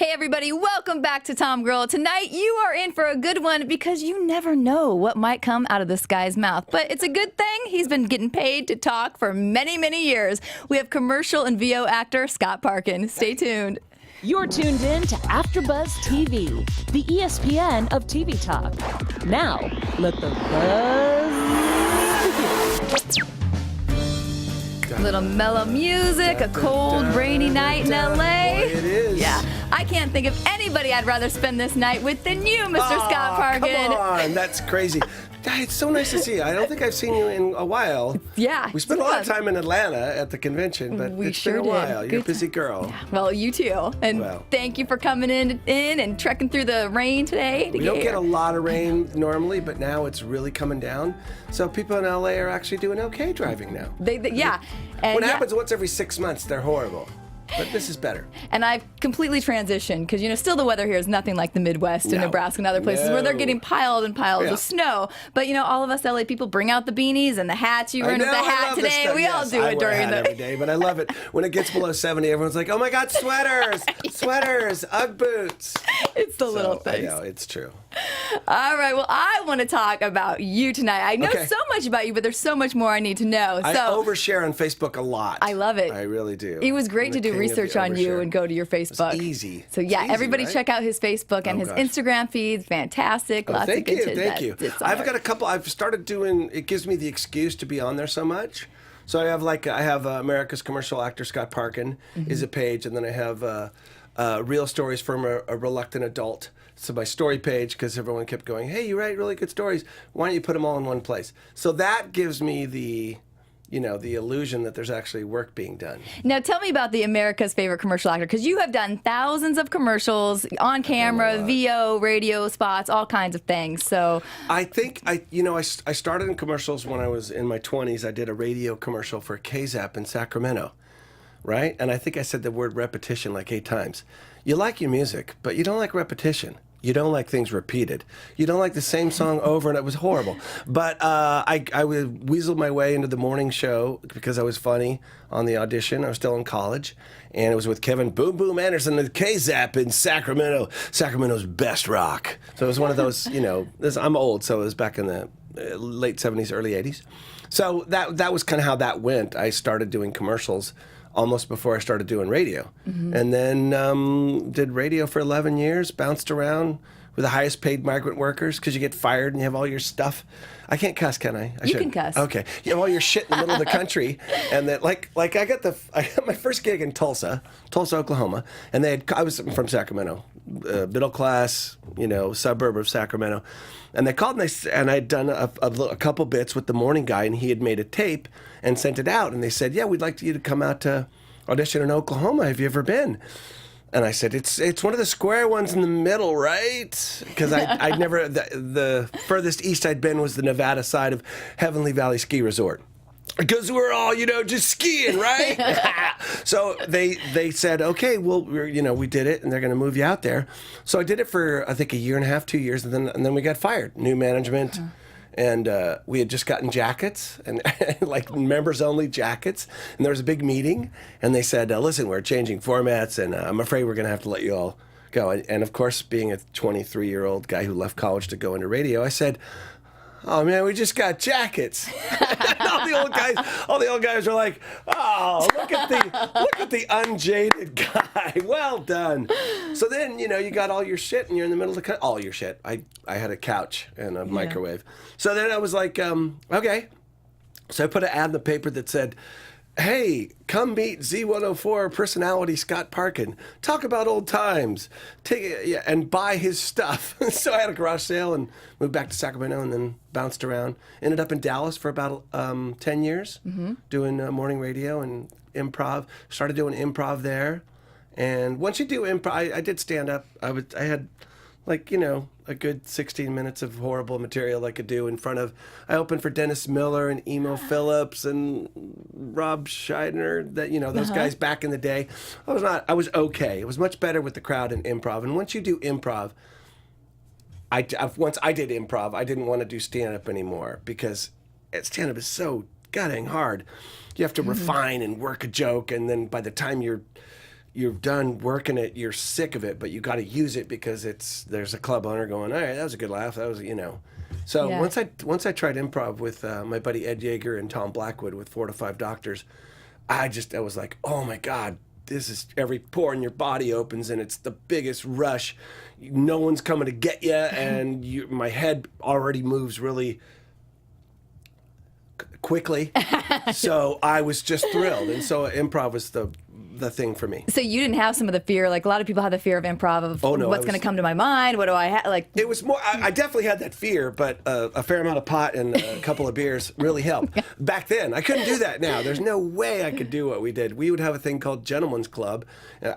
Hey everybody, welcome back to TomGirl. Tonight you are in for a good one because you never know what might come out of this guy's mouth. But it's a good thing he's been getting paid to talk for many, many years. We have commercial and VO actor Scott Parkin. Stay tuned. You're tuned in to AfterBuzz TV, the ESPN of TV talk. Now, let the buzz begin. A little mellow music, a cold, rainy night in LA. Boy, it is. Yeah. I can't think of anybody I'd rather spend this night with than you, Mr. Scott Parkin. Come on, that's crazy. It's so nice to see you. I don't think I've seen you in a while. Yeah. We spent a lot of time in Atlanta at the convention, but We it's sure been a while. did. You're a Good busy girl. Yeah. Well, you too. And thank you for coming in and trekking through the rain today. We don't get a lot of rain normally, but now it's really coming down. So people in LA are actually doing okay driving now. Yeah. And What happens once every 6 months, they're horrible. But this is better. And I've completely transitioned because, still the weather here is nothing like the Midwest and Nebraska and other places where they're getting piled and piles of snow. But, all of us LA people bring out the beanies and the hats. You were in with the hat today. We all do it during the every day, but I love it. When it gets below 70, everyone's like, oh my God, sweaters, sweaters, Ugg boots. It's the little things. I know, it's true. All right. Well, I want to talk about you tonight. I know so much about you, but there's so much more I need to know. I overshare on Facebook a lot. I love it. I really do. It was great to do research on you and go to your Facebook. It's easy. So yeah, easy, everybody right? check out his Facebook and his Instagram feeds. Fantastic. Lots of good Thank you. I've got a couple. I've started doing. It gives me the excuse to be on there so much. So I have America's Commercial actor Scott Parkin is a page, and then I have real stories from a reluctant adult. So my story page, because everyone kept going, hey, you write really good stories. Why don't you put them all in one place? So that gives me the illusion that there's actually work being done. Now tell me about the America's Favorite Commercial Actor, because you have done thousands of commercials on camera, VO, radio spots, all kinds of things. So I think I started in commercials when I was in my 20s. I did a radio commercial for KZAP in Sacramento, right? And I think I said the word repetition like 8 times. You like your music, but you don't like repetition. You don't like things repeated. You don't like the same song over, and it was horrible. But I weaseled my way into the morning show because I was funny on the audition. I was still in college, and it was with Keven Boom Boom Anderson and K-Zap in Sacramento, Sacramento's best rock. So it was one of those, I'm old, so it was back in the late 70s, early 80s. So that was kind of how that went. I started doing commercials almost before I started doing radio. And then did radio for 11 years, bounced around with the highest paid migrant workers because you get fired and you have all your stuff. I can't cuss, can I? You can cuss. Okay. You have all your shit in the middle of the country. And that, like I got my first gig in Tulsa, Oklahoma, and I was from Sacramento, middle class, suburb of Sacramento. And they called and I'd done a couple bits with the morning guy, and he had made a tape and sent it out. And they said, yeah, we'd like you to come out to audition in Oklahoma. Have you ever been? And I said, it's one of the square ones in the middle, right? Because I'd never, the furthest east I'd been was the Nevada side of Heavenly Valley Ski Resort. Because we're all, just skiing, right? So they said, okay, well, we did it, and they're going to move you out there. So I did it for, I think, 1.5 years, 2 years, and then we got fired. New management. And we had just gotten jackets, and like members-only jackets. And there was a big meeting, and they said, listen, we're changing formats, and I'm afraid we're going to have to let you all go. And of course, being a 23-year-old guy who left college to go into radio, I said, oh man, we just got jackets. all the old guys were like, oh, look at the unjaded guy. Well done. So then, you got all your shit and you're in the middle of the all your shit. I had a couch and a microwave. So then I was like, okay. So I put an ad in the paper that said, hey, come meet Z104 personality Scott Parkin. Talk about old times. And buy his stuff. So I had a garage sale and moved back to Sacramento and then bounced around. Ended up in Dallas for about 10 years doing morning radio and improv. Started doing improv there. And once you do improv, I did stand up. I had a good 16 minutes of horrible material I could do in front of. I opened for Dennis Miller and Emo Phillips and Rob Scheidner, those guys back in the day. I was okay. It was much better with the crowd in improv. And once you do improv, once I did improv, I didn't want to do stand-up anymore because stand-up is so goddamn hard. You have to refine and work a joke, and then by the time you're you're done working it, you're sick of it, but you got to use it because there's a club owner going, all right, that was a good laugh. That was, So Yeah. once I tried improv with my buddy Ed Yeager and Tom Blackwood with 4 to 5 Doctors, I was like, oh my God, this is every pore in your body opens and it's the biggest rush. No one's coming to get you, and my head already moves really quickly. So I was just thrilled, and so improv was the thing for me. So you didn't have some of the fear, like a lot of people have the fear of improv of Oh, no, what's going to come to my mind, what do I have, like. It was more, I definitely had that fear, but a fair amount of pot and a couple of beers really helped. Back then, I couldn't do that now. There's no way I could do what we did. We would have a thing called Gentlemen's Club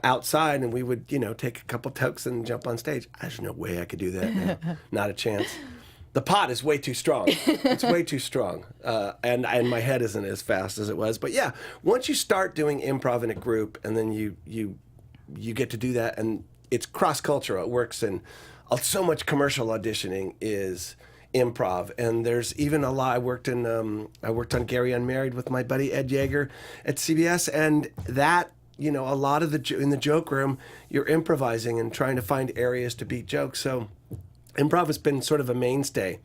outside, and we would, take a couple tokes and jump on stage. There's no way I could do that now. Not a chance. The pot is way too strong. It's way too strong. And my head isn't as fast as it was. But yeah, once you start doing improv in a group, and then you get to do that, and it's cross-cultural. It works in so much commercial auditioning is improv. And there's even a lot. I worked on Gary Unmarried with my buddy Ed Yeager at CBS, and that, a lot of in the joke room, you're improvising and trying to find areas to beat jokes. So improv has been sort of a mainstay.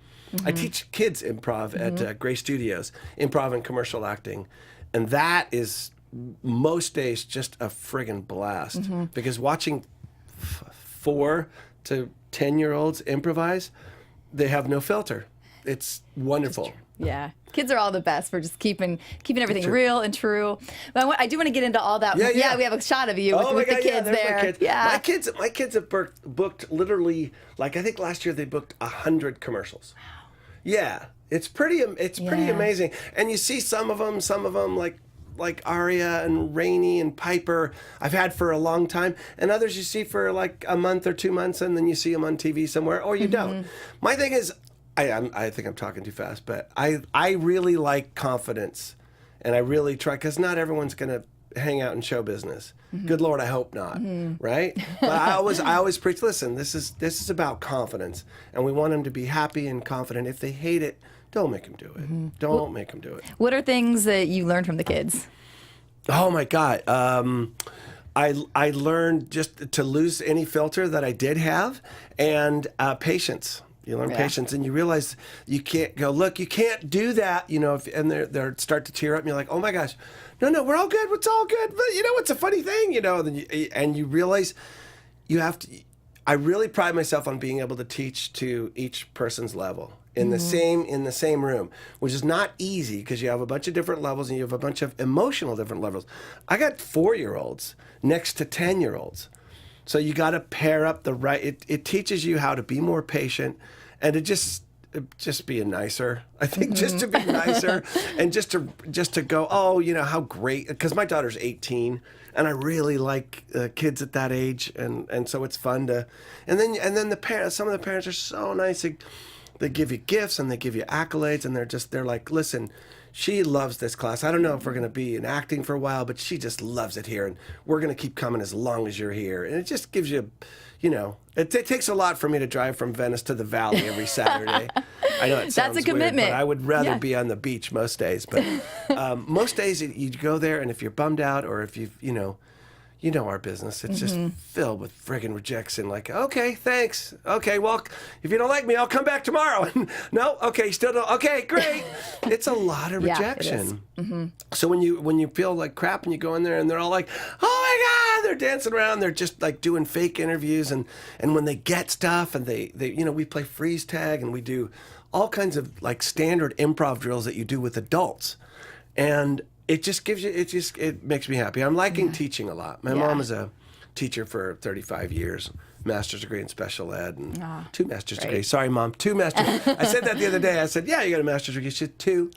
I teach kids improv at Gray Studios, improv and commercial acting. And that is most days just a friggin' blast. Because watching 4 to 10-year-olds improvise, they have no filter. It's wonderful. Yeah, kids are all the best for just keeping everything real and true. But I do want to get into all that. Yeah. We have a shot of you with the kids there. My kids. My kids have booked literally, like I think last year they booked 100 commercials. Wow. Yeah, it's pretty amazing. And you see some of them like Aria and Rainey and Piper I've had for a long time, and others you see for like a month or 2 months, and then you see them on TV somewhere, or you don't. My thing is, I think I'm talking too fast, but I really like confidence, and I really try, because not everyone's going to hang out in show business. Good Lord, I hope not, right? But I always preach, listen, this is about confidence, and we want them to be happy and confident. If they hate it, don't make them do it. Don't make them do it. What are things that you learned from the kids? Oh my God. I learned just to lose any filter that I did have, and patience. You learn patience, and you realize you can't go, look, you can't do that, and they start to tear up, and you're like, oh my gosh, no, we're all good, it's all good, but it's a funny thing, and you realize you have to. I really pride myself on being able to teach to each person's level in the same room, which is not easy because you have a bunch of different levels and you have a bunch of emotional different levels. I got 4-year-olds next to 10-year-olds. So you got to pair up the right. It teaches you how to be more patient and to just be nicer. I think just to be nicer and just to go, oh, how great. Because my daughter's 18, and I really like kids at that age, and so it's fun to. And then the parents. Some of the parents are so nice. They give you gifts and they give you accolades, and they're like, listen, she loves this class. I don't know if we're going to be in acting for a while, but she just loves it here, and we're going to keep coming as long as you're here. And it just gives you, it takes a lot for me to drive from Venice to the Valley every Saturday. I know it sounds That's a commitment. weird, but I would rather be on the beach most days. But most days you go there, and if you're bummed out or if you know our business. It's just filled with friggin' rejection. Like, okay, thanks. Okay, well, if you don't like me, I'll come back tomorrow. No, okay, still don't. Okay, great. It's a lot of rejection. So when you feel like crap and you go in there and they're all like, oh my God, they're dancing around. They're just like doing fake interviews. And when they get stuff and they we play freeze tag and we do all kinds of like standard improv drills that you do with adults. And it just gives you, it makes me happy. I'm liking teaching a lot. My mom is a teacher for 35 years, master's degree in special ed, and 2 master's degrees. Sorry, Mom, 2 master's. I said that the other day. I said, yeah, you got a master's degree. She said 2.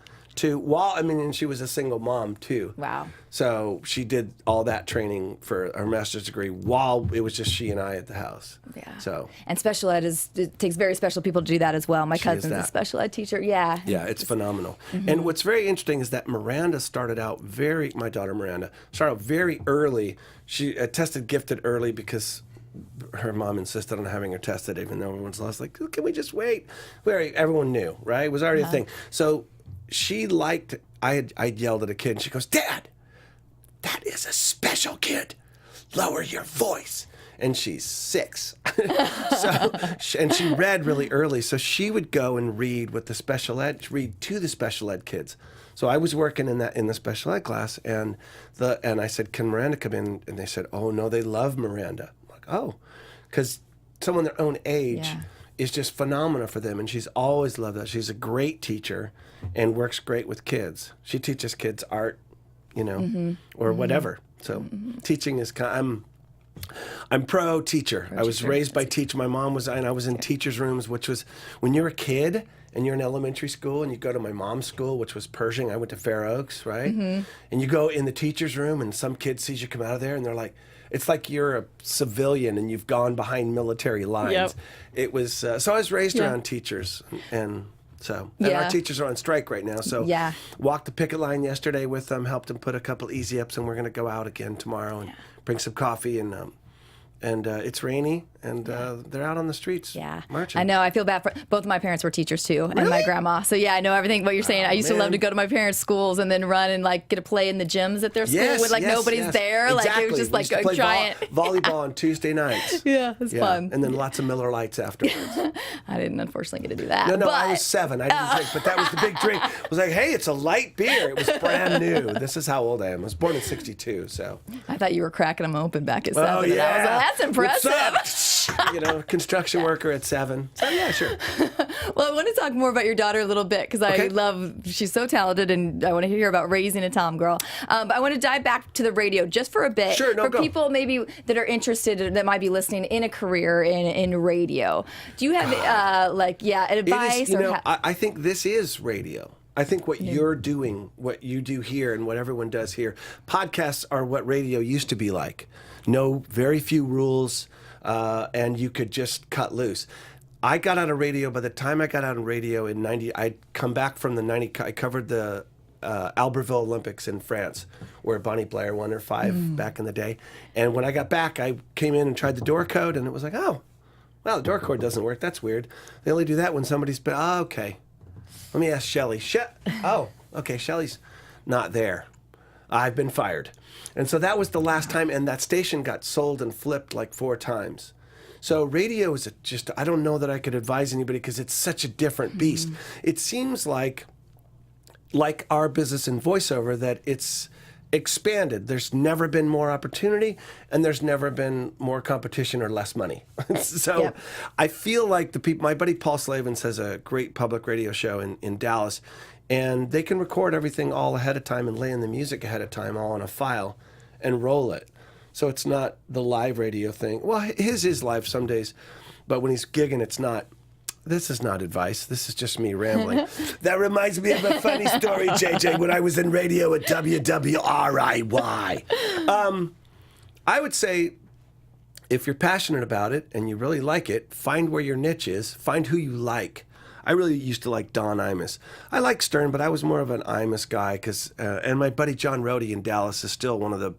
And she was a single mom too. Wow. So she did all that training for her master's degree while it was just she and I at the house. Yeah. So. And special ed it takes very special people to do that as well. My cousin's a special ed teacher. Yeah. Yeah, it's phenomenal. And what's very interesting is that Miranda my daughter Miranda, started out very early. She tested gifted early because her mom insisted on having her tested, even though everyone's lost. Like, can we just wait? Everyone knew, right? It was already a thing. So she I yelled at a kid, and she goes, Dad, that is a special kid. lower your voice. And she's 6. And she read really early. So she would go and read to the special ed kids. So I was working in the special ed class, and I said, "Can Miranda come in?" And they said, "Oh no, they love Miranda." I'm like, "Oh," because someone their own age is just phenomenal for them, and she's always loved that. She's a great teacher and works great with kids. She teaches kids art, or whatever. So teaching is I'm pro teacher. I was raised by teacher. My mom was, and I was in teachers' rooms, which was when you're a kid and you're in elementary school and you go to my mom's school, which was Pershing. I went to Fair Oaks, right? And you go in the teacher's room and some kid sees you come out of there and they're like, it's like you're a civilian and you've gone behind military lines. Yep. It was, so I was raised around teachers, and our teachers are on strike right now. So walked the picket line yesterday with them, helped them put a couple easy ups, and we're going to go out again tomorrow and bring some coffee, and it's rainy, and they're out on the streets marching. I know. I feel bad for both of my parents were teachers too, and my grandma. So I know everything what you're saying. I used to love to go to my parents' schools and then run and get a play in the gyms at their school when nobody's there. Exactly. It was just like a giant volleyball on Tuesday nights. It's fun. And then lots of Miller Lights afterwards. I didn't unfortunately get to do that. No, but I was 7. I didn't drink, but that was the big drink. It was like, hey, it's a light beer. It was brand new. This is how old I am. I was born in ¡62, so. I thought you were cracking them open back at 7. Oh, And I was like, that's impressive. What's up? Construction worker at 7. So yeah, sure. Well, I want to talk more about your daughter a little bit because I love, she's so talented, and I want to hear about raising a TomGirl. But I want to dive back to the radio just for a bit. Sure, for people maybe that are interested, that might be listening in a career in radio. Do you have advice? I think this is radio. I think what you're doing, what you do here, and what everyone does here, podcasts are what radio used to be like. No, very few rules, and you could just cut loose. I got out of radio. By the time I got out of radio in 90, I'd come back from the 90, I covered the Albertville Olympics in France, where Bonnie Blair won her 5 back in the day. And when I got back, I came in and tried the door code, and it was like, oh, well, the door code doesn't work. That's weird. They only do that when somebody's been, okay. Let me ask Shelly. Oh, okay, Shelly's not there. I've been fired. And so that was the last time, and that station got sold and flipped like 4 times. So radio is I don't know that I could advise anybody because it's such a different beast. It seems like our business in voiceover, that it's expanded. There's never been more opportunity, and there's never been more competition or less money. So I feel like my buddy Paul Slavens has a great public radio show in Dallas, and they can record everything all ahead of time and lay in the music ahead of time all on a file and roll it. So it's not the live radio thing. Well, his is live some days, but when he's gigging, it's not. This is not advice. This is just me rambling. That reminds me of a funny story, JJ, when I was in radio at WWRIY. I would say, if you're passionate about it and you really like it, find where your niche is. Find who you like. I really used to like Don Imus. I like Stern, but I was more of an Imus guy and my buddy John Rohde in Dallas is still one of the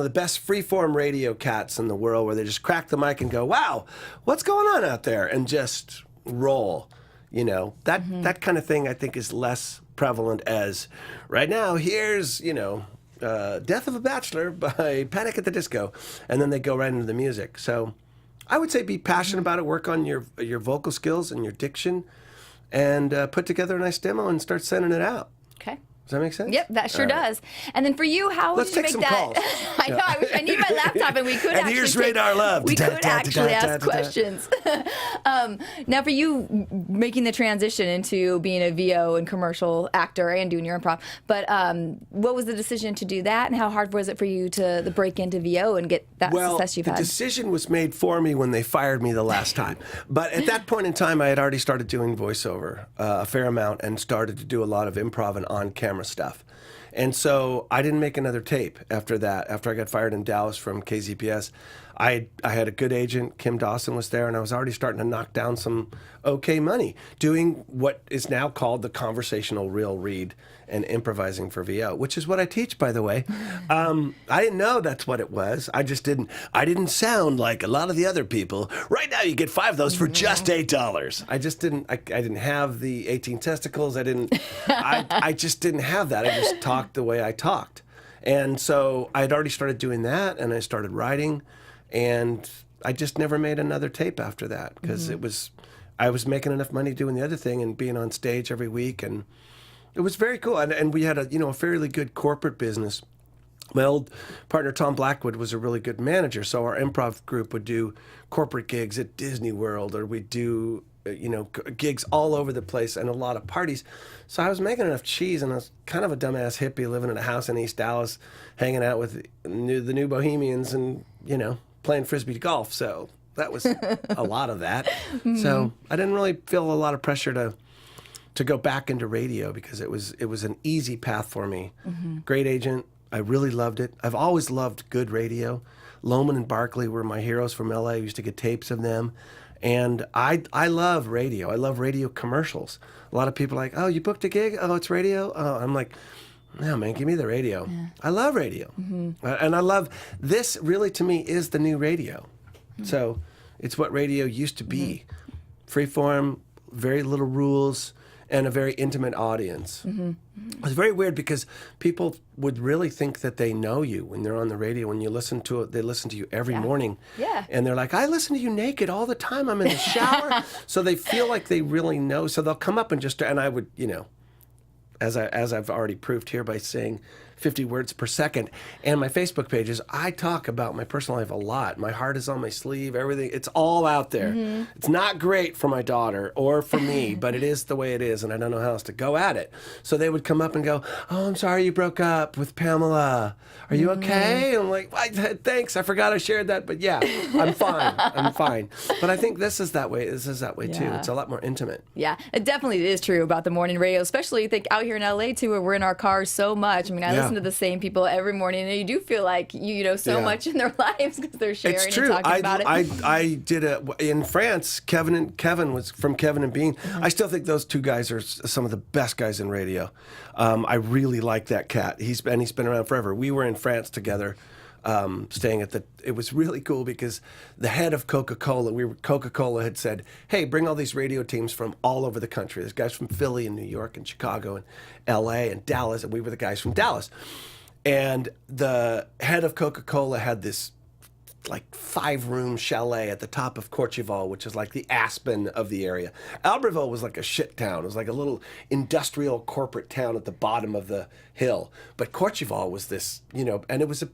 best freeform radio cats in the world, where they just crack the mic and go, "Wow, what's going on out there?" and just roll. That kind of thing I think is less prevalent as right now. Here's Death of a Bachelor by Panic at the Disco, and then they go right into the music. So I would say be passionate about it, work on your vocal skills and your diction, and put together a nice demo and start sending it out. Okay. Does that make sense? Yep, that sure does. And then for you, how did you make that? Calls. I know. I need my laptop, and we could. And here's Radar Love. We could actually ask questions. Now, for you, making the transition into being a VO and commercial actor and doing your improv, but what was the decision to do that, and how hard was it for you to break into VO and get that success you've had? The decision was made for me when they fired me the last time. But at that point in time, I had already started doing voiceover a fair amount and started to do a lot of improv and on-camera stuff. And so I didn't make another tape after that. After I got fired in Dallas from KZPS, I had a good agent. Kim Dawson was there, and I was already starting to knock down some okay money doing what is now called the conversational reel read and improvising for VO, which is what I teach, by the way. I didn't know that's what it was. I didn't sound like a lot of the other people. Right now you get 5 of those for just $8. I didn't have the 18 testicles. I just didn't have that. I just talked the way I talked. And so I had already started doing that, and I started writing, and I just never made another tape after that because I was making enough money doing the other thing and being on stage every week, and it was very cool. And we had a fairly good corporate business. My old partner, Tom Blackwood, was a really good manager. So our improv group would do corporate gigs at Disney World, or we'd do, gigs all over the place and a lot of parties. So I was making enough cheese, and I was kind of a dumbass hippie living in a house in East Dallas, hanging out with the new Bohemians and, playing Frisbee golf. So that was a lot of that. So I didn't really feel a lot of pressure to go back into radio because it was an easy path for me. Great agent. I really loved it. I've always loved good radio. Lohman and Barkley were my heroes from LA. I used to get tapes of them. And I love radio. I love radio commercials. A lot of people are like, oh, you booked a gig? Oh, it's radio? Oh, I'm like, no, man, give me the radio. Yeah. I love radio. And I love, this really to me is the new radio. So it's what radio used to be. Freeform, very little rules, and a very intimate audience. It's very weird because people would really think that they know you when they're on the radio. When you listen to it, they listen to you every morning. Yeah. And they're like, I listen to you naked all the time. I'm in the shower. So they feel like they really know. So they'll come up and I would, as I've already proved here by saying 50 words per second. And my Facebook pages, I talk about my personal life a lot. My heart is on my sleeve, everything. It's all out there. It's not great for my daughter or for me, but it is the way it is, and I don't know how else to go at it. So they would come up and go, oh, I'm sorry you broke up with Pamela. Are you okay? And I'm like, thanks, I forgot I shared that, but yeah, I'm fine. I'm fine. But I think this is that way. This is that way too. It's a lot more intimate. Yeah, it definitely is true about the morning radio, especially I think out here in LA too, where we're in our cars so much. I mean, I listen to the same people every morning, and you do feel like you know so much in their lives because they're sharing it's true. and talking about it. I did in France. Kevin was from Keven and Bean. I still think those two guys are some of the best guys in radio. I really like that cat. He's been around forever. We were in France together, staying at it was really cool because the head of Coca-Cola, Coca-Cola had said, hey, bring all these radio teams from all over the country. There's guys from Philly and New York and Chicago and LA and Dallas, and we were the guys from Dallas. And the head of Coca-Cola had this like 5-room chalet at the top of Courchevel, which is like the Aspen of the area. Albertville was like a shit town. It was like a little industrial corporate town at the bottom of the hill. But Courchevel was this, and it was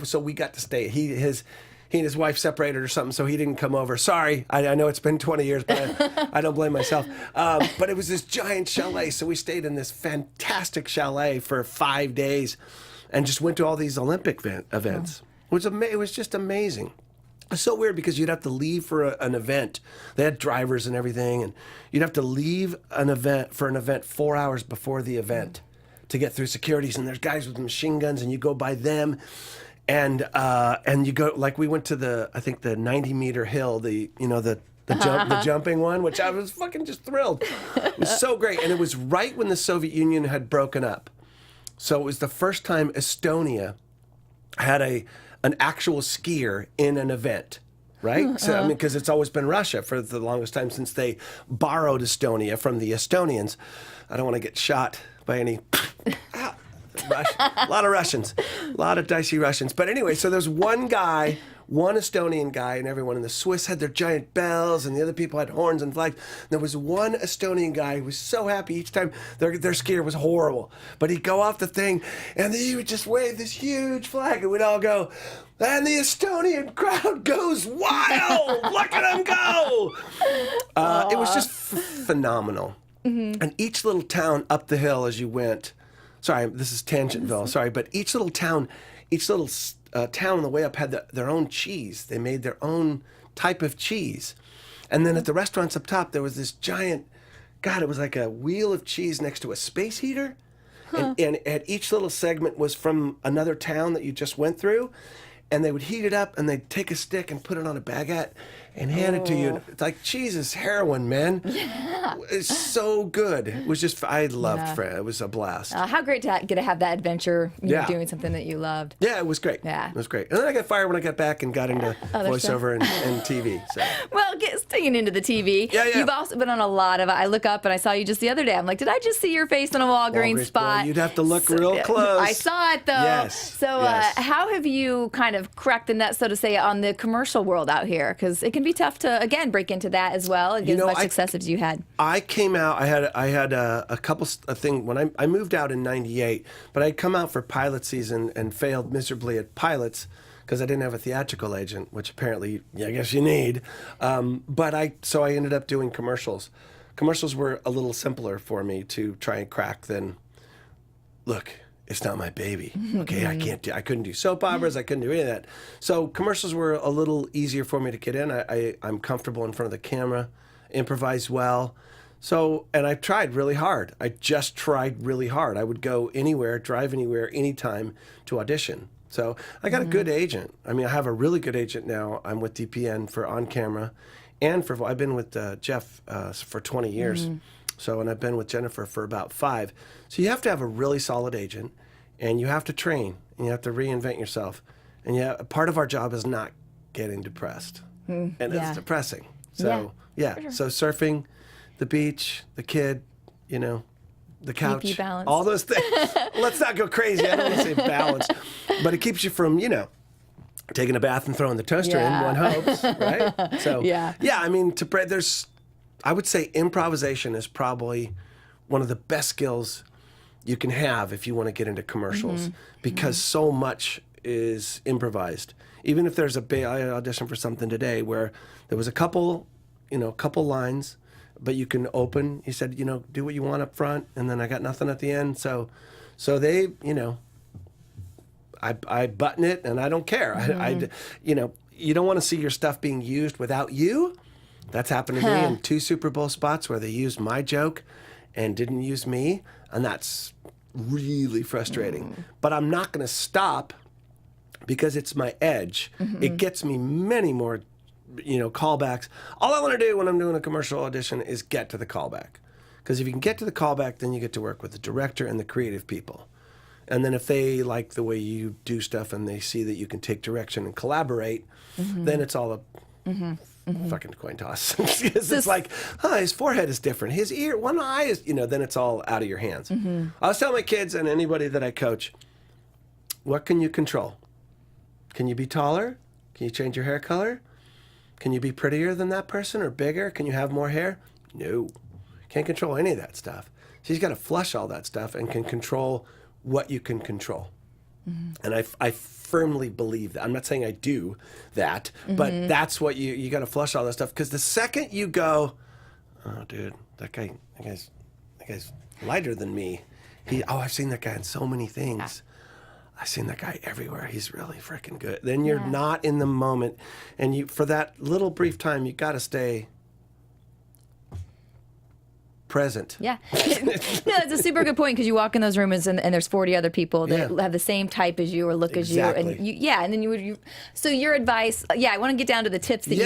so we got to stay. He and his wife separated or something, so he didn't come over. Sorry, I know it's been 20 years, but I don't blame myself. But it was this giant chalet, so we stayed in this fantastic chalet for 5 days and just went to all these Olympic events. It was just amazing. It's so weird because you'd have to leave for an event. They had drivers and everything, and you'd have to leave an event 4 hours before the event to get through securities. And there's guys with machine guns, and you go by them, and you go like we went to the 90-meter hill, the jumping one, which I was fucking just thrilled. It was so great, and it was right when the Soviet Union had broken up. So it was the first time Estonia had an actual skier in an event, right? So because it's always been Russia for the longest time since they borrowed Estonia from the Estonians. I don't want to get shot by any a lot of Russians, a lot of dicey Russians. But anyway, so there's one Estonian guy, and everyone in the Swiss had their giant bells, and the other people had horns and flags. There was one Estonian guy who was so happy each time their skier was horrible. But he'd go off the thing, and he would just wave this huge flag, and we'd all go, and the Estonian crowd goes wild! Look at him go! It was just phenomenal. And each little town up the hill as you went, sorry, this is Tangentville, sorry, but each little town on the way up had their own cheese. They made their own type of cheese. And then at the restaurants up top, there was this giant, it was like a wheel of cheese next to a space heater. And at each little segment was from another town that you just went through. And they would heat it up, and they'd take a stick and put it on a baguette and hand it to you. It's like, cheese is heroin, man. Yeah. It's so good. It was just, I loved France. It was a blast. How great to get to have that adventure, doing something that you loved. Yeah, it was great. Yeah. It was great. And then I got fired when I got back and got into voiceover and TV. So. Well, Digging into the TV. Yeah. You've also been on a lot of. I look up and I saw you just the other day. I'm like, did I just see your face in a Walgreens spot? Boy, you'd have to look real close. I saw it though. Yes. So how have you kind of cracked the net, so to say, on the commercial world out here? Because it can be tough to again break into that as well and get as much success as you had. I came out. I had a couple thing when I moved out in '98, but I'd come out for pilot season and failed miserably at pilots because I didn't have a theatrical agent, which apparently I guess you need. So I ended up doing commercials. Commercials were a little simpler for me to try and crack than, look, it's not my baby. Okay, I couldn't do soap operas. I couldn't do any of that. So commercials were a little easier for me to get in. I'm comfortable in front of the camera, improvise well. So, and I tried really hard. I just tried really hard. I would go anywhere, drive anywhere, anytime to audition. So I got a good agent. I mean, I have a really good agent now. I'm with DPN for on camera, and I've been with Jeff for 20 years. So, and I've been with Jennifer for about 5. So you have to have a really solid agent, and you have to train, and you have to reinvent yourself. And part of our job is not getting depressed, and it's depressing. So so surfing, the beach, the kid, the couch, all those things. Let's not go crazy. I don't want to say balance, but it keeps you from, taking a bath and throwing the toaster in, one hopes, right? So, I mean, I would say improvisation is probably one of the best skills you can have if you want to get into commercials, because so much is improvised. Even if there's I auditioned for something today where there was a couple lines, but you can open. He said, do what you want up front, and then I got nothing at the end. So they, I button it, and I don't care. You don't want to see your stuff being used without you. That's happened to me in 2 Super Bowl spots where they used my joke and didn't use me, and that's really frustrating. But I'm not going to stop because it's my edge. It gets me many more callbacks. All I want to do when I'm doing a commercial audition is get to the callback. Because if you can get to the callback, then you get to work with the director and the creative people. And then if they like the way you do stuff and they see that you can take direction and collaborate, then it's all a fucking coin toss. It's like, his forehead is different. His ear, one eye is, then it's all out of your hands. I always tell my kids and anybody that I coach, what can you control? Can you be taller? Can you change your hair color? Can you be prettier than that person or bigger? Can you have more hair? No. Can't control any of that stuff. So you've got to flush all that stuff and can control what you can control. And I firmly believe that. I'm not saying I do that, but that's what you got to flush all that stuff. Because the second you go, oh, dude, that guy's lighter than me. I've seen that guy in so many things. I've seen that guy everywhere. He's really freaking good. Then you're not in the moment. And for that little brief time, you got to stay present. Yeah. That's a super good point, because you walk in those rooms and there's 40 other people that have the same type as you or look as you. And and then so your advice, I want to get down to the tips that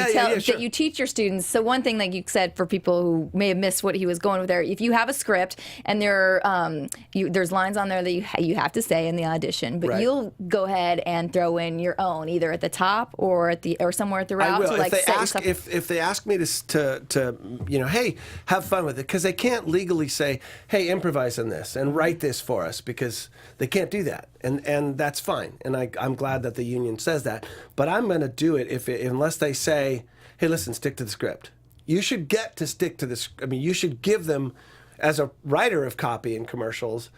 that you teach your students. So one thing, like you said, for people who may have missed what he was going with there, if you have a script and there's lines on there that you have to say in the audition, but you'll go ahead and throw in your own, either at the top or somewhere throughout. I will. To, if they ask me to hey, have fun with it, because they can't legally say, hey, improvise on this and write this for us, because they can't do that, and that's fine, and I'm glad that the union says that, but I'm going to do it unless they say, hey, listen, stick to the script. You should get to stick to this. I mean, you should give them, as a writer of copy in commercials,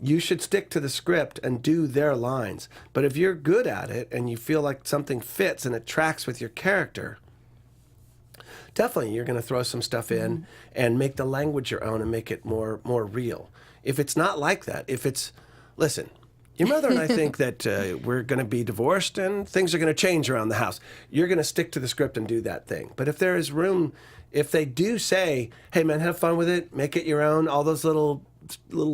you should stick to the script and do their lines. But if you're good at it and you feel like something fits and it tracks with your character, definitely you're going to throw some stuff in and make the language your own and make it more real. If it's not like that, listen, your mother and I think that we're going to be divorced and things are going to change around the house. You're going to stick to the script and do that thing. But if there is room, if they do say, hey, man, have fun with it, make it your own, all those little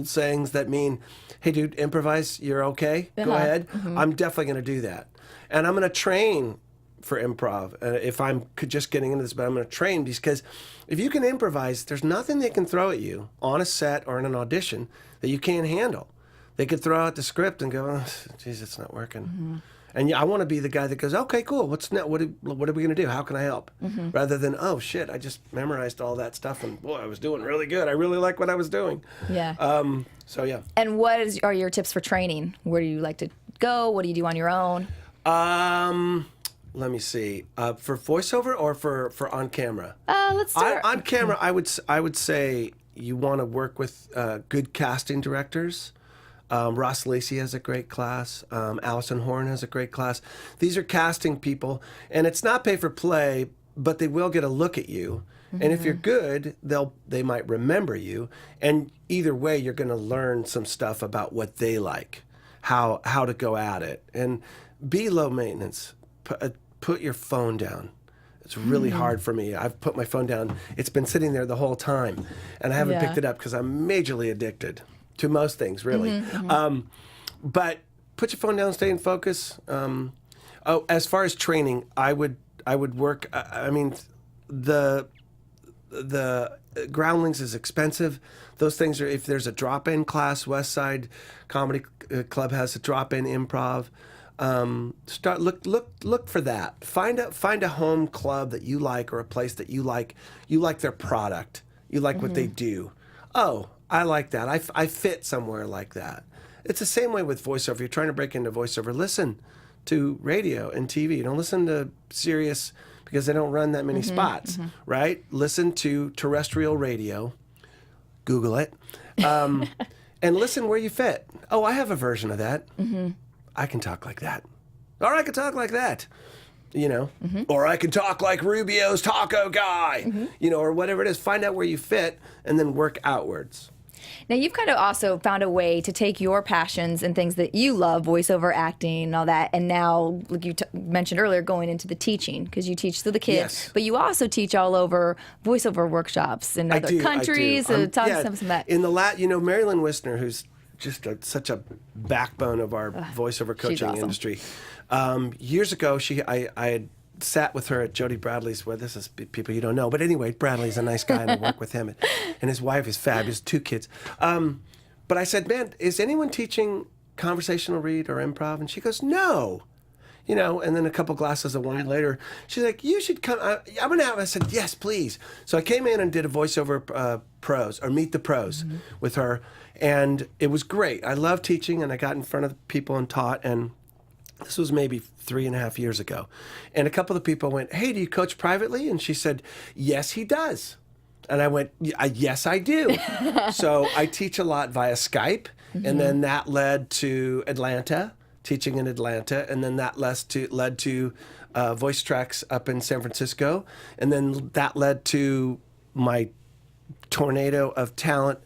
sayings that mean, hey, dude, improvise, you're okay, go ahead. I'm definitely going to do that. And I'm going to train for improv if I'm just getting into this, but I'm going to train, because if you can improvise, there's nothing they can throw at you on a set or in an audition that you can't handle. They could throw out the script and go, oh, geez, it's not working. And yeah, I want to be the guy that goes, okay, cool. What's next? What are we going to do? How can I help? Rather than, oh shit, I just memorized all that stuff and boy, I was doing really good. I really like what I was doing. Yeah. So yeah. And are your tips for training? Where do you like to go? What do you do on your own? Let me see. For voiceover or for on camera? Let's start. On camera, I would say you want to work with good casting directors. Ross Lacey has a great class. Allison Horn has a great class. These are casting people, and it's not pay for play, but they will get a look at you. And if you're good, they might remember you. And either way, you're going to learn some stuff about what they like, how to go at it, and be low maintenance. Put your phone down. It's really hard for me. I've put my phone down. It's been sitting there the whole time, and I haven't picked it up because I'm majorly addicted to most things, really. But put your phone down, stay in focus. As far as training, I would work. I mean, the Groundlings is expensive. Those things are, if there's a drop-in class, West Side Comedy Club has a drop-in improv. Look for that. Find a home club that you like, or a place that you like. You like their product. You like what they do. Oh, I like that. I fit somewhere like that. It's the same way with voiceover. You're trying to break into voiceover. Listen to radio and TV. Don't listen to Sirius because they don't run that many spots, right? Listen to terrestrial radio. Google it. And listen where you fit. Oh, I have a version of that. I can talk like that. Or I can talk like that. Or I can talk like Rubio's taco guy, or whatever it is. Find out where you fit and then work outwards. Now, you've kind of also found a way to take your passions and things that you love, voiceover, acting, and all that, and now, like you mentioned earlier, going into the teaching, because you teach to the kids, Yes. but you also teach all over voiceover workshops in other countries. I do. So talk to us about that. In the Marilyn Wisner, who's just such a backbone of our voiceover coaching awesome. industry. Years ago, I had sat with her at Jody Bradley's, where this is people you don't know. But anyway, Bradley's a nice guy, and I work with him. And his wife is fabulous, 2 kids. But I said, man, is anyone teaching conversational read or improv? And she goes, no. And then a couple glasses of wine later, she's like, you should come. I'm going to have, I said, yes, please. So I came in and did a voiceover pros, or meet the pros with her. And it was great. I love teaching, and I got in front of people and taught. And this was maybe 3.5 years ago. And a couple of people went, hey, do you coach privately? And she said, yes, he does. And I went, yes, I do. So I teach a lot via Skype. And then that led to Atlanta, teaching in Atlanta. And then that led to Voice Tracks up in San Francisco. And then that led to my tornado of talent,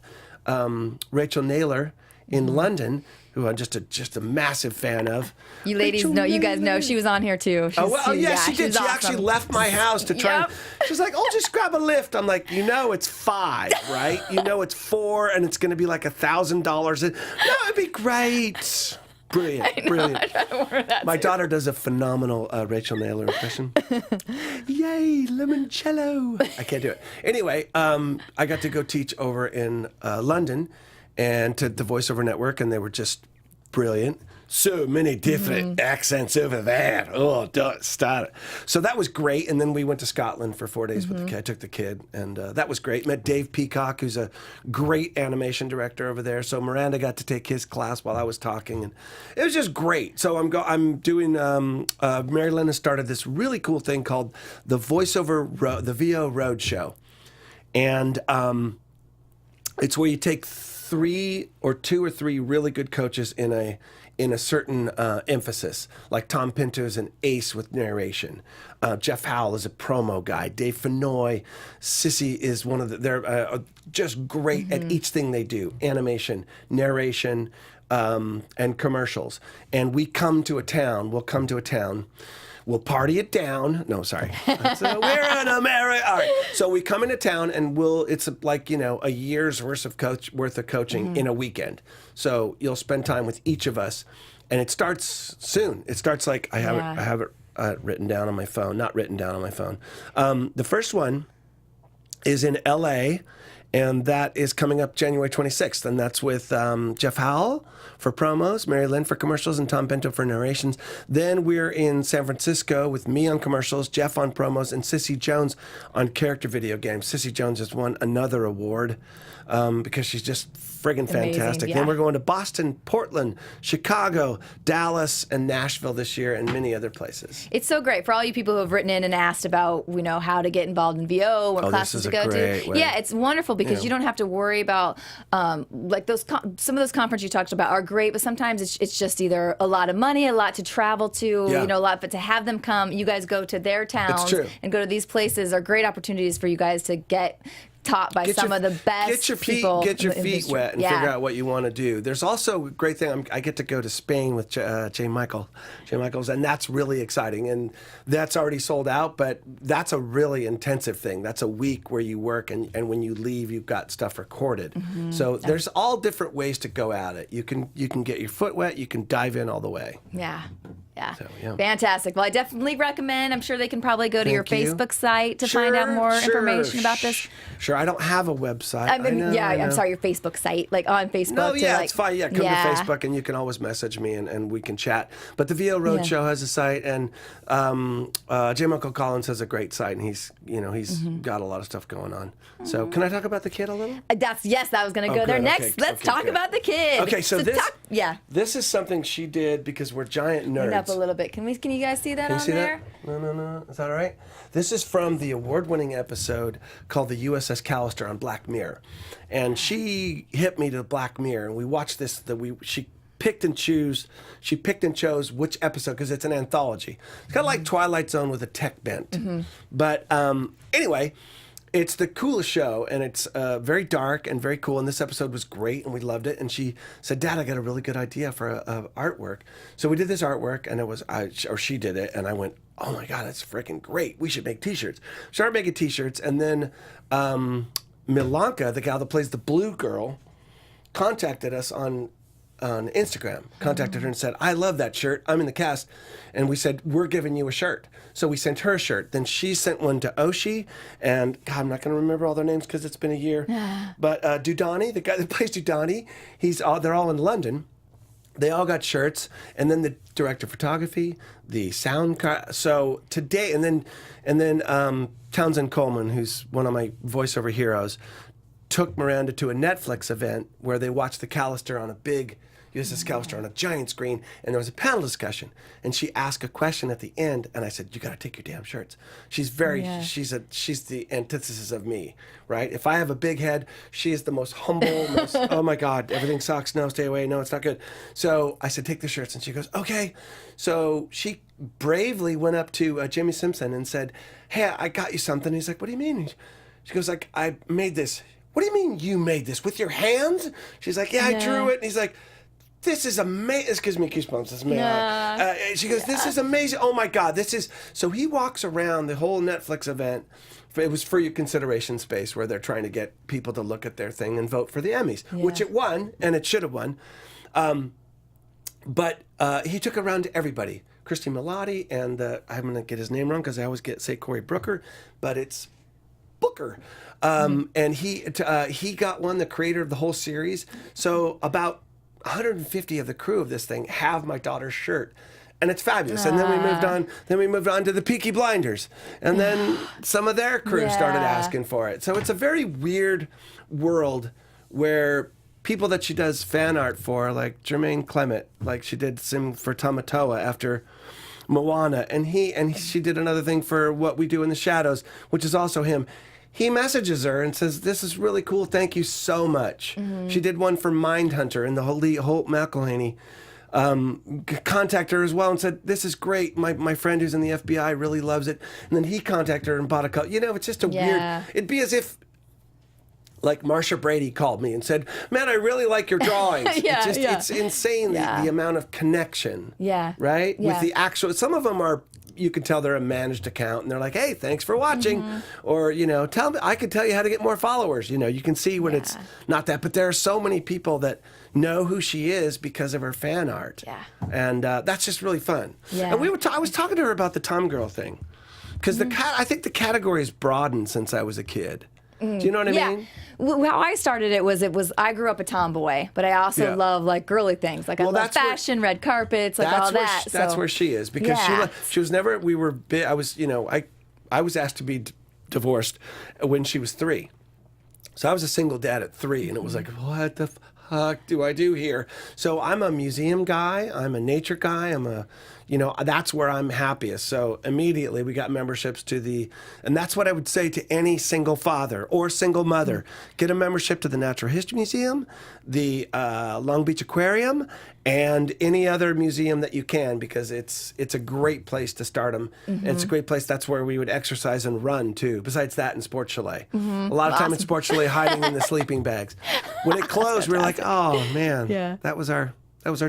Rachel Naylor in London, who I'm just a massive fan of. You ladies Rachel know, you guys know, Naylor. she was on here too. She did. She awesome. actually left my house to try. Yep. She's like, "Oh, just grab a lift." I'm like, it's 5, right? It's 4, and it's going to be like $1,000. No, it'd be great. Brilliant. My daughter does a phenomenal Rachel Naylor impression. Yay, limoncello. I can't do it. Anyway, I got to go teach over in London and to the Voiceover Network, and they were just brilliant. So many different accents over there. Oh, don't start it. So that was great. And then we went to Scotland for 4 days with the kid. I took the kid, and that was great. Met Dave Peacock, who's a great animation director over there. So Miranda got to take his class while I was talking, and it was just great. So I'm doing. Mary Lynn has started this really cool thing called the Voiceover, the VO Road Show, and it's where you take 2 or 3 really good coaches in a certain emphasis. Like Tom Pinto's an ace with narration. Jeff Howell is a promo guy. Dave Fenoy, Sissy is one of they're just great at each thing they do: animation, narration, and commercials. And we'll come to a town. We'll party it down. No, sorry. So we're in America. All right. So we come into town, and it's like, a year's worth of coaching in a weekend. So you'll spend time with each of us, and it starts soon. It starts like I have it written down on my phone. Not written down on my phone. The first one is in L.A., And that is coming up January 26th. And that's with Jeff Howell for promos, Mary Lynn for commercials, and Tom Bento for narrations. Then we're in San Francisco with me on commercials, Jeff on promos, and Sissy Jones on character video games. Sissy Jones has won another award because she's just friggin' fantastic. Yeah. Then we're going to Boston, Portland, Chicago, Dallas, and Nashville this year, and many other places. It's so great for all you people who have written in and asked about, how to get involved in VO, what classes to go to. Way. Yeah, it's wonderful because you don't have to worry about like some of those conferences you talked about are great, but sometimes it's just either a lot of money, a lot to travel to, a lot. But to have them come, you guys go to their towns and go to these places are great opportunities for you guys to get taught by some of the best people. Get your feet wet and figure out what you want to do. There's also a great thing. I get to go to Spain with Jay Michaels, and that's really exciting. And that's already sold out, but that's a really intensive thing. That's a week where you work, and when you leave, you've got stuff recorded. So there's all different ways to go at it. You can get your foot wet. You can dive in all the way. Yeah. So, Fantastic. Well, I definitely recommend. I'm sure they can probably go to your Facebook site to find out more information about this. Sure, I don't have a website. I know. I'm sorry, your Facebook site, like on Facebook. No, it's fine. Yeah, come to Facebook and you can always message me and we can chat. But the VO Roadshow has a site, and J. Michael Collins has a great site, and he's got a lot of stuff going on. So can I talk about the kid a little? Yes, I was going to go there next. Okay, Let's talk about the kid. Okay, so this is something she did because we're giant nerds. Stand up a little bit. Can you guys see that on there? No. Is that all right? This is from the award-winning episode called The USS Callister on Black Mirror. And she hit me to Black Mirror, and we watched this. She picked and chose which episode, because it's an anthology. It's kind of like Twilight Zone with a tech bent. But anyway, it's the coolest show, and it's very dark and very cool. And this episode was great, and we loved it. And she said, "Dad, I got a really good idea for a artwork." So we did this artwork, and she did it, and I went, "Oh my God, that's freaking great! We should make T-shirts." Started making T-shirts, and then Milanka, the gal that plays the blue girl, contacted us on Instagram, contacted her and said, "I love that shirt. I'm in the cast." And we said, "We're giving you a shirt." So we sent her a shirt. Then she sent one to Oshi, and God, I'm not going to remember all their names because it's been a year. But Dudani, the guy that plays Dudani, they're all in London. They all got shirts, and then the director of photography, the sound. So today, and then Townsend Coleman, who's one of my voiceover heroes, took Miranda to a Netflix event where they watched the Callister on a big USS Callister on a giant screen, and there was a panel discussion. And she asked a question at the end, and I said, "You got to take your damn shirts." She's she's the antithesis of me, right? If I have a big head, she is the most humble, oh my God, everything sucks. No, stay away. No, it's not good. So I said, "Take the shirts," and she goes, "Okay." So she bravely went up to Jimmy Simpson and said, "Hey, I got you something." He's like, "What do you mean?" She goes, like, "I made this." "What do you mean you made this? With your hands?" She's like, "Yeah, I drew it." And he's like, "This is amazing." This gives me goosebumps. She goes, "This is amazing. Oh my God, this is..." So he walks around the whole Netflix event. It was for your consideration space where they're trying to get people to look at their thing and vote for the Emmys, which it won, and it should have won. But he took it around to everybody. Christy Milotti and I'm going to get his name wrong because I always say Cory Brooker, but it's Booker. And he got one, the creator of the whole series. So about 150 of the crew of this thing have my daughter's shirt, and it's fabulous. And then we moved on to the Peaky Blinders, and then some of their crew started asking for it. So it's a very weird world where people that she does fan art for, like Jermaine Clement, like she did some for Tamatoa after Moana, and she did another thing for What We Do in the Shadows, which is also him. He messages her and says, "This is really cool. Thank you so much." She did one for Mindhunter, and the Holt McElhaney contacted her as well and said, "This is great. My friend who's in the FBI really loves it." And then he contacted her and bought a cup. It's just a weird... It'd be as if, like, Marsha Brady called me and said, "Man, I really like your drawings." It's insane, the amount of connection. Right? With the actual... Some of them are... You can tell they're a managed account, and they're like, "Hey, thanks for watching," or tell me, I could tell you how to get more followers. You can see when it's not that, but there are so many people that know who she is because of her fan art, and that's just really fun. And I was talking to her about the TomGirl thing, because I think the category has broadened since I was a kid. Do you know what I Yeah. mean? How I started it was I grew up a tomboy, but I also love like girly things. Like I love fashion, red carpets, like all that. That's where she is because she was never. We were. I was. I was asked to be divorced when she was 3. So I was a single dad at 3, and it was like, what the fuck do I do here? So I'm a museum guy. I'm a nature guy. That's where I'm happiest. So immediately we got memberships to and that's what I would say to any single father or single mother. Get a membership to the Natural History Museum, the Long Beach Aquarium, and any other museum that you can, because it's a great place to start them. It's a great place. That's where we would exercise and run too. Besides that, and Sports Chalet. A lot of time in Sports Chalet hiding in the sleeping bags. When it closed, we were like, oh man, that was our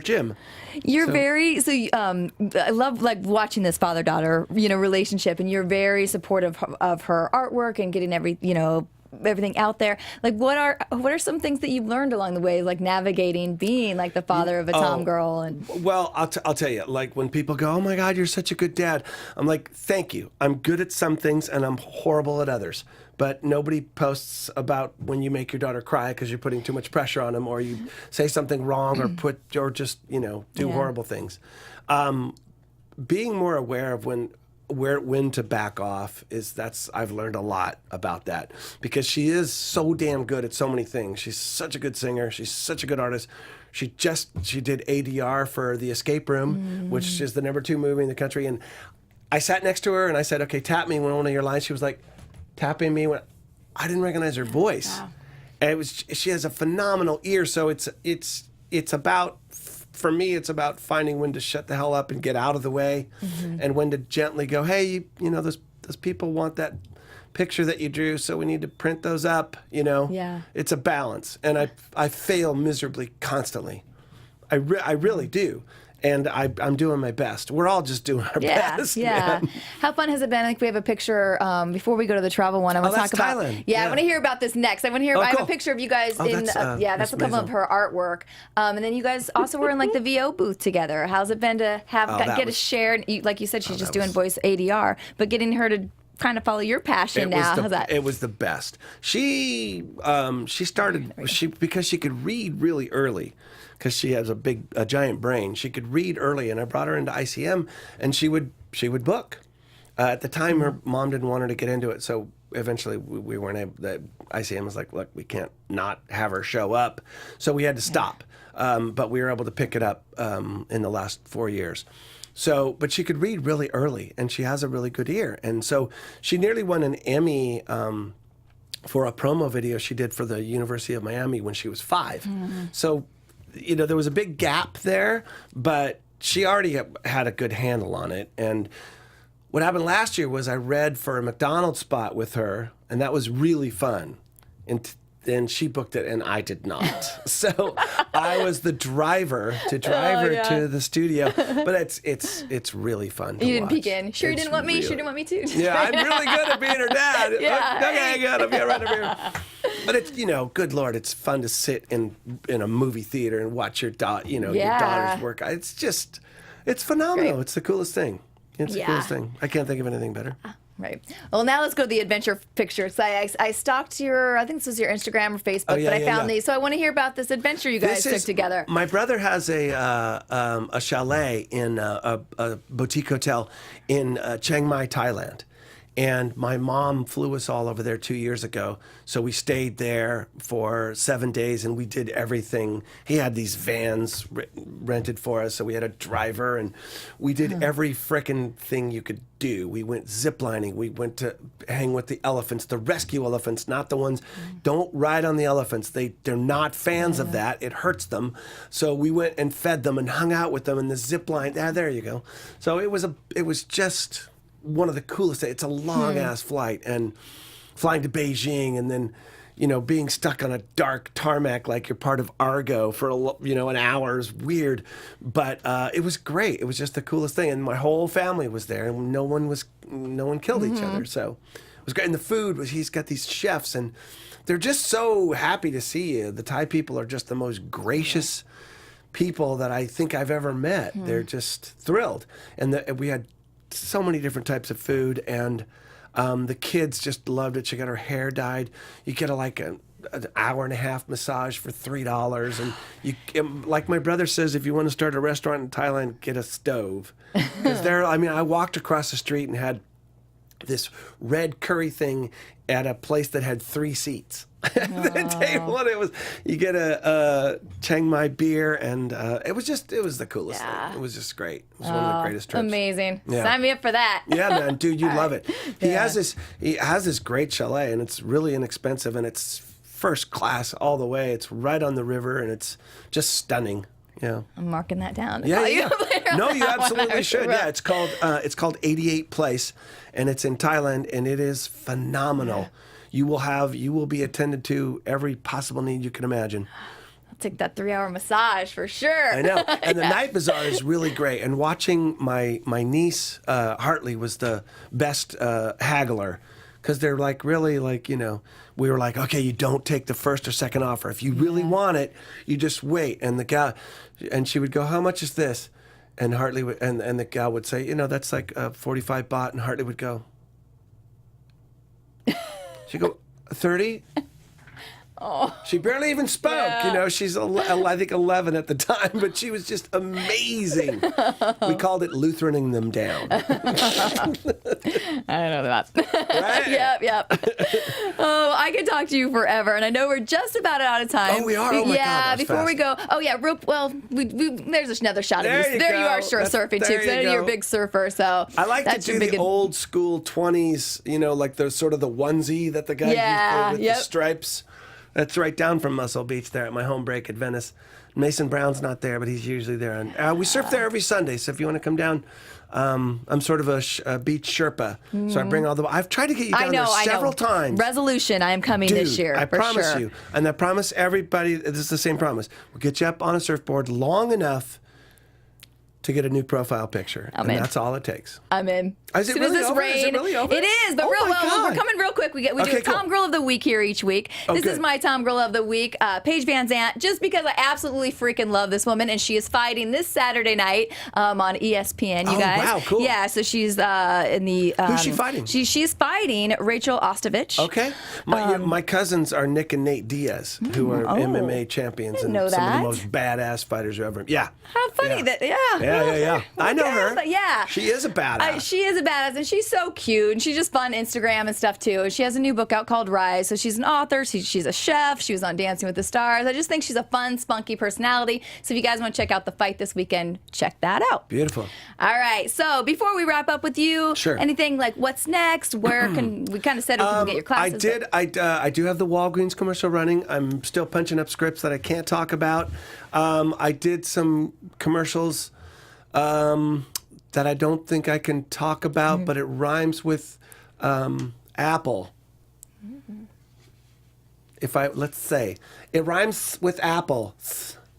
gym. You're I love like watching this father-daughter, relationship, and you're very supportive of her artwork and getting everything out there. Like what are some things that you've learned along the way, like navigating being like the father of a TomGirl? And well, I'll tell you, like when people go, oh my God, you're such a good dad. I'm like, thank you. I'm good at some things and I'm horrible at others. But nobody posts about when you make your daughter cry because you're putting too much pressure on them, or you say something wrong, or just do horrible things. Being more aware of when to back off I've learned a lot about that, because she is so damn good at so many things. She's such a good singer. She's such a good artist. She did ADR for The Escape Room, which is the #2 movie in the country. And I sat next to her and I said, okay, tap me one of your lines. She was like, tapping me when I didn't recognize her voice. Wow. And she has a phenomenal ear. So it's about, for me, it's about finding when to shut the hell up and get out of the way, and when to gently go, hey, those people want that picture that you drew, so we need to print those up. Yeah. It's a balance, and I fail miserably constantly. I really do. And I'm doing my best. We're all just doing our best. Yeah. Man. How fun has it been? I think we have a picture before we go to the travel one. I want to talk about Thailand. Yeah, I want to hear about this next. I want to hear. I have a picture of you guys in. That's a couple of her artwork. And then you guys also were in like the VO booth together. How's it been to get a share? Like you said, she's just doing voice ADR, but getting her to kind of follow your passion now. How's that? It was the best. She started because she could read really early. Because she has a giant brain, she could read early, and I brought her into ICM, and she would book. At the time, her mom didn't want her to get into it, so eventually we weren't able. The ICM was like, look, we can't not have her show up, so we had to stop. But we were able to pick it up in the last 4 years. So, but she could read really early, and she has a really good ear, and so she nearly won an Emmy. For a promo video she did for the University of Miami when she was 5. So, there was a big gap there, but she already had a good handle on it. And what happened last year was I read for a McDonald's spot with her, and that was really fun. And then she booked it, and I did not. So I was the driver to drive her to the studio. But it's really fun to You didn't watch. peek in. Sure, you didn't want me. Sure, didn't want me too. Yeah, I'm really good at being her dad. Okay, good. I'll be right over here. But it's, good Lord, it's fun to sit in a movie theater and watch your daughter's work. It's phenomenal. Great. It's the coolest thing. It's the coolest thing. I can't think of anything better. Right. Well, now let's go to the adventure pictures. I stalked I think this was your Instagram or Facebook, but I found these. So I want to hear about this adventure you guys took together. My brother has a chalet in a boutique hotel in Chiang Mai, Thailand. And my mom flew us all over there 2 years ago. So we stayed there for 7 days and we did everything. He had these vans rented for us. So we had a driver and we did every frickin' thing you could do. We went ziplining. We went to hang with the elephants, the rescue elephants, not the ones. Don't ride on the elephants. They're not fans of that. It hurts them. So we went and fed them and hung out with them in the zipline. There you go. So it was just one of the coolest things. It's a long ass flight, and flying to Beijing and then, being stuck on a dark tarmac like you're part of Argo for an hour is weird, but it was great. It was just the coolest thing, and my whole family was there, and no one killed each other, so it was great. And the food he's got these chefs, and they're just so happy to see you. The Thai people are just the most gracious people that I think I've ever met. They're just thrilled, and we had so many different types of food, and The kids just loved it. She got her hair dyed. You get an hour and a half massage for $3, and like my brother says, if you want to start a restaurant in Thailand, get a stove. Because I walked across the street and had this red curry thing at a place that had 3 seats. The table, and you get a Chiang Mai beer, and it was the coolest thing. It was just great. It was one of the greatest trips. Amazing. Yeah. Sign me up for that. Yeah, man, dude, you love it. He has this great chalet, and it's really inexpensive, and it's first class all the way. It's right on the river, and it's just stunning. Yeah, I'm marking that down. Yeah. No, you absolutely should. Yeah, it's called 88 Place, and it's in Thailand, and it is phenomenal. Yeah. You will be attended to every possible need you can imagine. I'll take that 3-hour massage for sure. I know. And the night bazaar is really great. And watching my niece, Hartley, was the best haggler. Because they're we were like, okay, you don't take the first or second offer. If you really want it, you just wait. And the guy, and she would go, how much is this? And Hartley would, and the gal would say, that's like 45 baht. And Hartley would go, she'd go, 30? Oh. She barely even spoke. Yeah. She's, I think, 11 at the time, but she was just amazing. We called it Lutheraning them down. I don't know that. Right? Yep. Oh, I could talk to you forever, and I know we're just about out of time. Oh, we are? Oh, my God, that was before fast. we go, there's another shot of There you. you There go. you are, surfing, too, because I know you're a big surfer, so I like to do the old school 20s, like the sort of the onesie that the guy used with the stripes. That's right down from Muscle Beach there at my home break at Venice. Mason Brown's not there, but he's usually there. And we surf there every Sunday, so if you want to come down, I'm sort of a beach Sherpa. So I bring I've tried to get you down there several times. Resolution, I am coming this year, I promise you. And I promise everybody, this is the same promise. We'll get you up on a surfboard long enough to get a new profile picture. I'm and in. that's all it takes. I'm in. Is it really over? Is it really over? It is, but we're coming real quick. We do a TomGirl of the Week here each week. This is my TomGirl of the Week, Paige Vanzant, just because I absolutely freaking love this woman, and she is fighting this Saturday night on ESPN, you guys. Wow, cool. Yeah, so she's in the... Who's she fighting? She's fighting Rachel Ostovich. Okay. My cousins are Nick and Nate Diaz, who are MMA champions and some of the most badass fighters ever. Yeah. How funny that, Yeah. I know her. Yeah. She is a badass. She is a badass, and she's so cute, and she's just fun on Instagram and stuff, too. She has a new book out called Rise, so she's an author, she's a chef, she was on Dancing with the Stars. I just think she's a fun, spunky personality, so if you guys want to check out the fight this weekend, check that out. Beautiful. All right, so before we wrap up with you, anything like what's next? Where can we kind of said we can get your classes? I do have the Walgreens commercial running. I'm still punching up scripts that I can't talk about. I did some commercials that I don't think I can talk about, but it rhymes with Apple. Let's say it rhymes with Apple.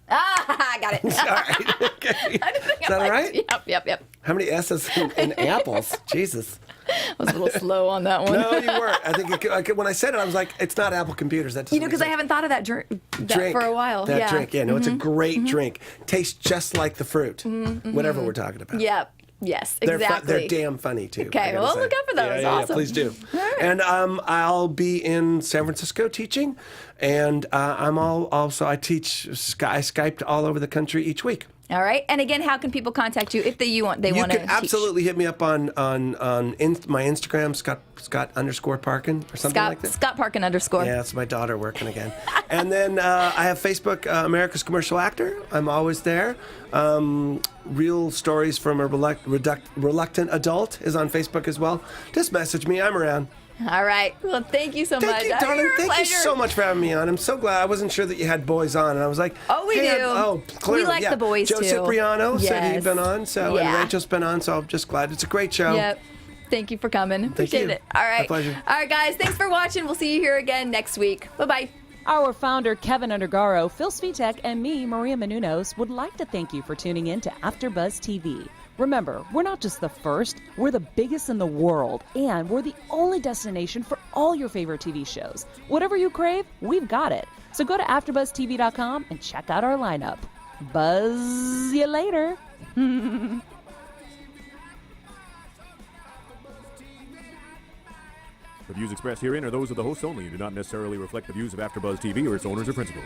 I got it. All right. Okay. Is that all right? Yep. How many S's in apples? Jesus. I was a little slow on that one. No, you weren't. I think when I said it, I was like, it's not Apple Computers. That because I haven't thought of that drink for a while. That drink, it's a great drink. Tastes just like the fruit, whatever we're talking about. Yep. Yes, exactly. They're damn funny, too. Okay, well, look out for those. Yeah, awesome. Please do. Right. And I'll be in San Francisco teaching, and I teach. I Skyped all over the country each week. All right. And again, how can people contact you if they want to teach? You can absolutely hit me up on my Instagram, Scott_Parkin or something like that. Scott Parkin _. Yeah, it's my daughter working again. And then I have Facebook, America's Commercial Actor. I'm always there. Real Stories from a Reluctant Adult is on Facebook as well. Just message me. I'm around. All right. Well, thank you so much. Thank you, darling. Thank you so much for having me on. I'm so glad. I wasn't sure that you had boys on, and I was like, we do. Clearly, we like the boys Joe too. Cipriano said he'd been on, and Rachel's been on, so I'm just glad. It's a great show. Yep. Thank you for coming. Appreciate it. All right. My pleasure. All right, guys. Thanks for watching. We'll see you here again next week. Bye-bye. Our founder, Keven Undergaro, Phil Svitek, and me, Maria Menounos, would like to thank you for tuning in to AfterBuzz TV. Remember, we're not just the first, we're the biggest in the world, and we're the only destination for all your favorite TV shows. Whatever you crave, we've got it. So go to AfterBuzzTV.com and check out our lineup. Buzz you later. The views expressed herein are those of the hosts only and do not necessarily reflect the views of AfterBuzz TV or its owners or principals.